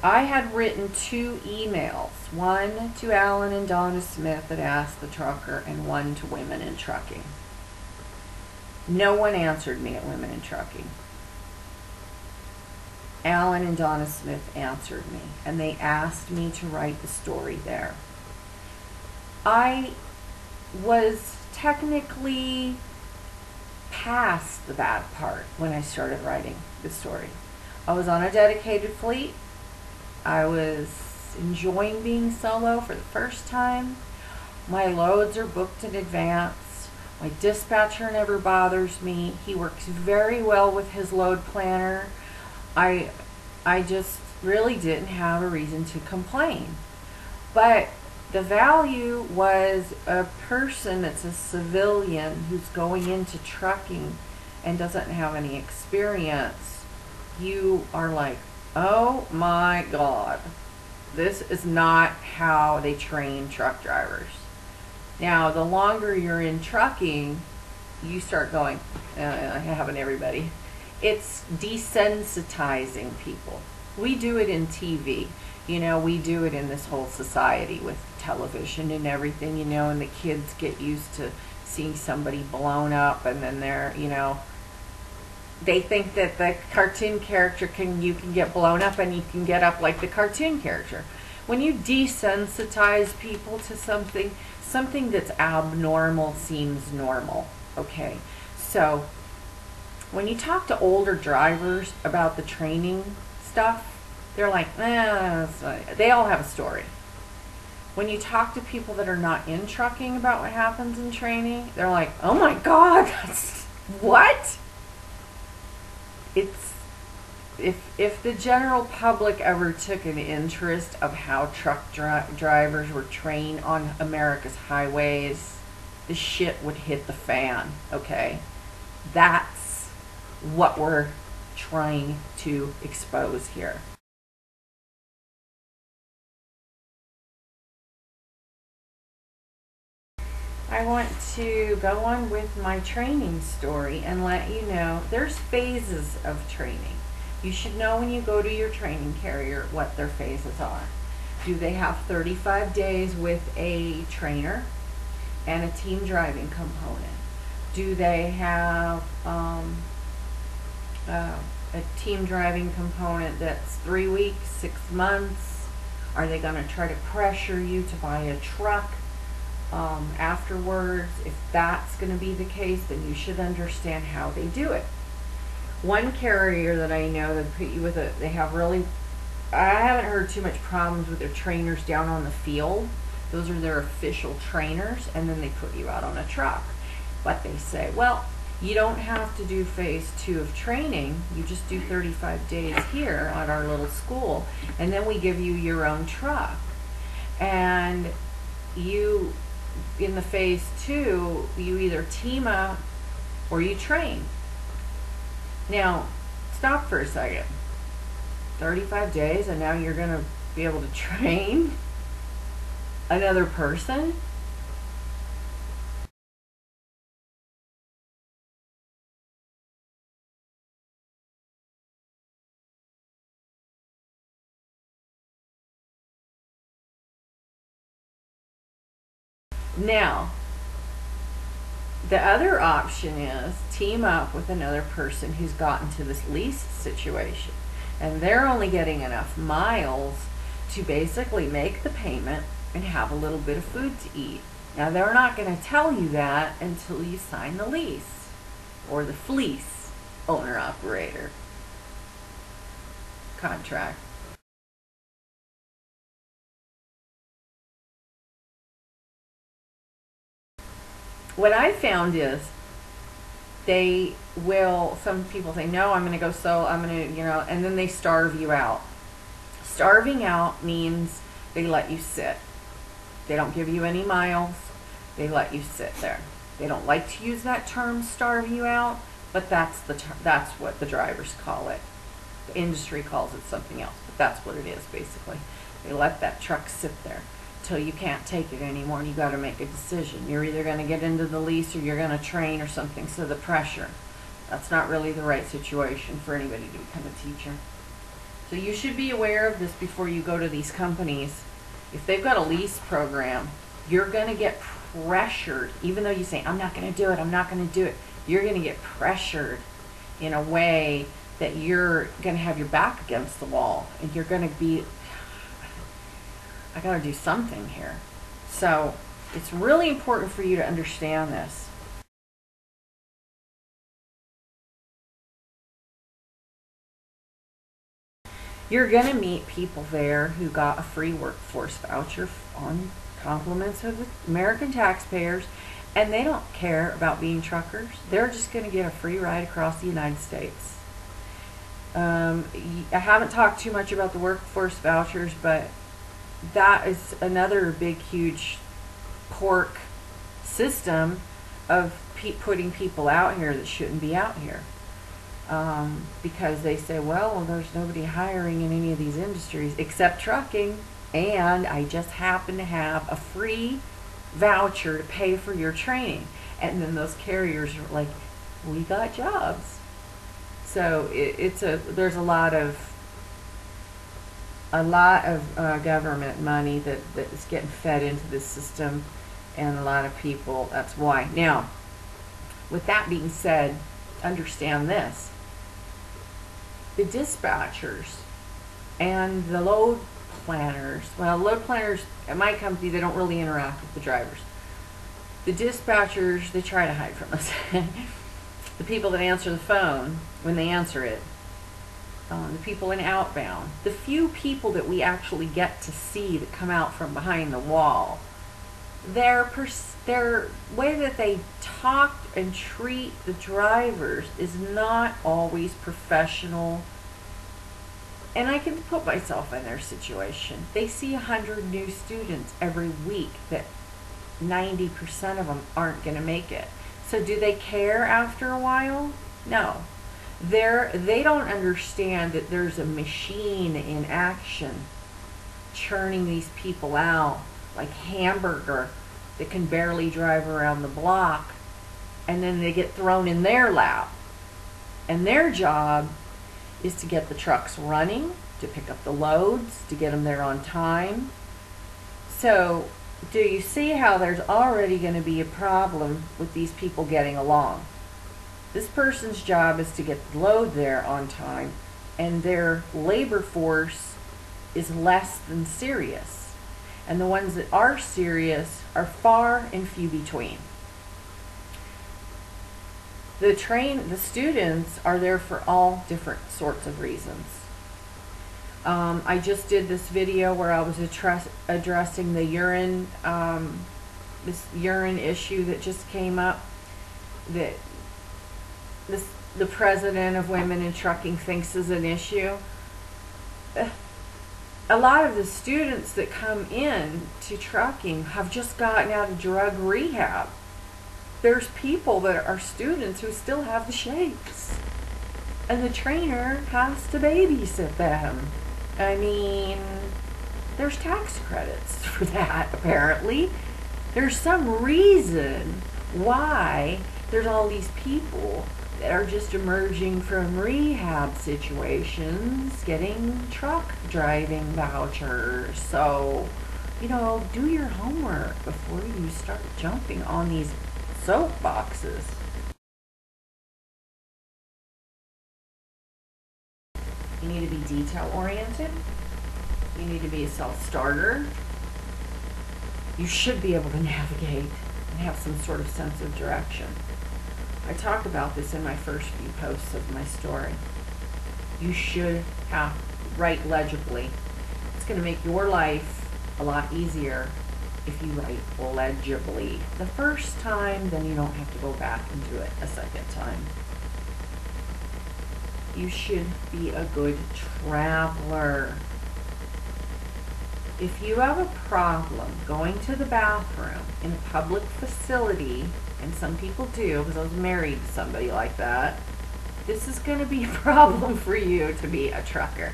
I had written 2 emails, one to Alan and Donna Smith that asked the trucker, and one to Women in Trucking. No one answered me at Women in Trucking. Alan and Donna Smith answered me, and they asked me to write the story there. I was technically past the bad part when I started writing the story. I was on a dedicated fleet. I was enjoying being solo for the first time. My loads are booked in advance. My dispatcher never bothers me. He works very well with his load planner. I just really didn't have a reason to complain. But the value was a person that's a civilian who's going into trucking and doesn't have any experience. You are like, oh my God, this is not how they train truck drivers. Now, the longer you're in trucking, you start going, haven't everybody? It's desensitizing people. We do it in TV. You know, we do it in this whole society with television and everything, you know, and the kids get used to seeing somebody blown up, and then they're, you know, they think that the cartoon character you can get blown up and you can get up like the cartoon character. When you desensitize people to something that's abnormal seems normal, okay? So when you talk to older drivers about the training stuff, they're like, they all have a story. When you talk to people that are not in trucking about what happens in training, they're like, oh my God, that's what? It's, if the general public ever took an interest of how truck drivers were trained on America's highways, the shit would hit the fan, okay? That's what we're trying to expose here. I want to go on with my training story and let you know there's phases of training. You should know when you go to your training carrier what their phases are. Do they have 35 days with a trainer and a team driving component? Do they have a team driving component that's 3 weeks, 6 months? Are they going to try to pressure you to buy a truck afterwards? If that's going to be the case, then you should understand how they do it. One carrier that I know that put you with they have really, I haven't heard too much problems with their trainers down on the field. Those are their official trainers, and then they put you out on a truck. But they say, well, you don't have to do phase 2 of training. You just do 35 days here at our little school, and then we give you your own truck. And you, in the phase 2, you either team up or you train. Now, stop for a second. 35 days and now you're going to be able to train another person? Now, the other option is team up with another person who's gotten to this lease situation, and they're only getting enough miles to basically make the payment and have a little bit of food to eat. Now, they're not going to tell you that until you sign the lease or the fleece owner-operator contract. What I found is they will, some people say, no, I'm going to go solo, I'm going to, you know, and then they starve you out. Starving out means they let you sit. They don't give you any miles. They let you sit there. They don't like to use that term, starve you out, but that's what the drivers call it. The industry calls it something else, but that's what it is basically. They let that truck sit there till you can't take it anymore, and you got to make a decision. You're either going to get into the lease or you're going to train or something. So the pressure, that's not really the right situation for anybody to become a teacher. So you should be aware of this before you go to these companies. If they've got a lease program, you're going to get pressured. Even though you say, I'm not going to do it, I'm not going to do it, you're going to get pressured in a way that you're going to have your back against the wall. And you're going to be, I got to do something here. So it's really important for you to understand this. You're going to meet people there who got a free workforce voucher on compliments of the American taxpayers, and they don't care about being truckers. They're just going to get a free ride across the United States. I haven't talked too much about the workforce vouchers, but that is another big, huge pork system of putting people out here that shouldn't be out here. Because they say, well, there's nobody hiring in any of these industries except trucking, and I just happen to have a free voucher to pay for your training. And then those carriers are like, we got jobs. So there's a lot of government money that is getting fed into this system, and a lot of people, that's why. Now, with that being said, understand this. The dispatchers and the load planners, well, load planners at my company, they don't really interact with the drivers. The dispatchers, they try to hide from us. The people that answer the phone, when they answer it, the people in outbound, the few people that we actually get to see that come out from behind the wall, their way that they talk and treat the drivers is not always professional. And I can put myself in their situation. They see 100 new students every week that 90% of them aren't going to make it. So do they care after a while? No. They don't understand that there's a machine in action churning these people out like hamburger that can barely drive around the block, and then they get thrown in their lap. And their job is to get the trucks running, to pick up the loads, to get them there on time. So do you see how there's already going to be a problem with these people getting along? This person's job is to get the load there on time, and their labor force is less than serious. And the ones that are serious are far and few between. The students are there for all different sorts of reasons. I just did this video where I was addressing the urine, this urine issue that just came up, that the president of Women in Trucking thinks is an issue. A lot of the students that come in to trucking have just gotten out of drug rehab. There's people that are students who still have the shakes, and the trainer has to babysit them. I mean, there's tax credits for that, apparently. There's some reason why there's all these people that are just emerging from rehab situations getting truck driving vouchers. So, you know, do your homework before you start jumping on these soapboxes. You need to be detail oriented. You need to be a self-starter. You should be able to navigate and have some sort of sense of direction. I talk about this in my first few posts of my story. You should write legibly. It's going to make your life a lot easier if you write legibly the first time. Then you don't have to go back and do it a second time. You should be a good traveler. If you have a problem going to the bathroom in a public facility, and some people do, because I was married to somebody like that, this is going to be a problem for you to be a trucker.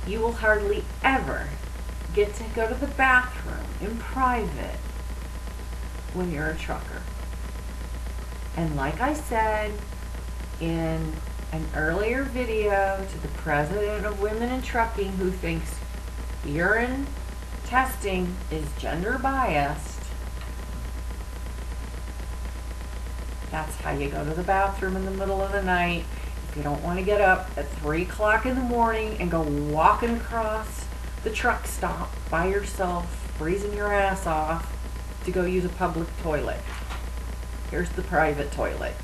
You will hardly ever get to go to the bathroom in private when you're a trucker. And like I said in an earlier video to the president of Women in Trucking who thinks urine testing is gender biased. That's how you go to the bathroom in the middle of the night. If you don't want to get up at 3 o'clock in the morning and go walking across the truck stop by yourself, freezing your ass off to go use a public toilet. Here's the private toilet.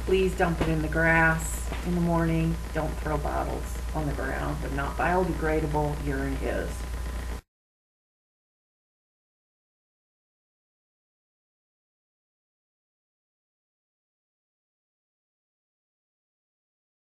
Please dump it in the grass in the morning. Don't throw bottles on the ground. They're not biodegradable. Urine is.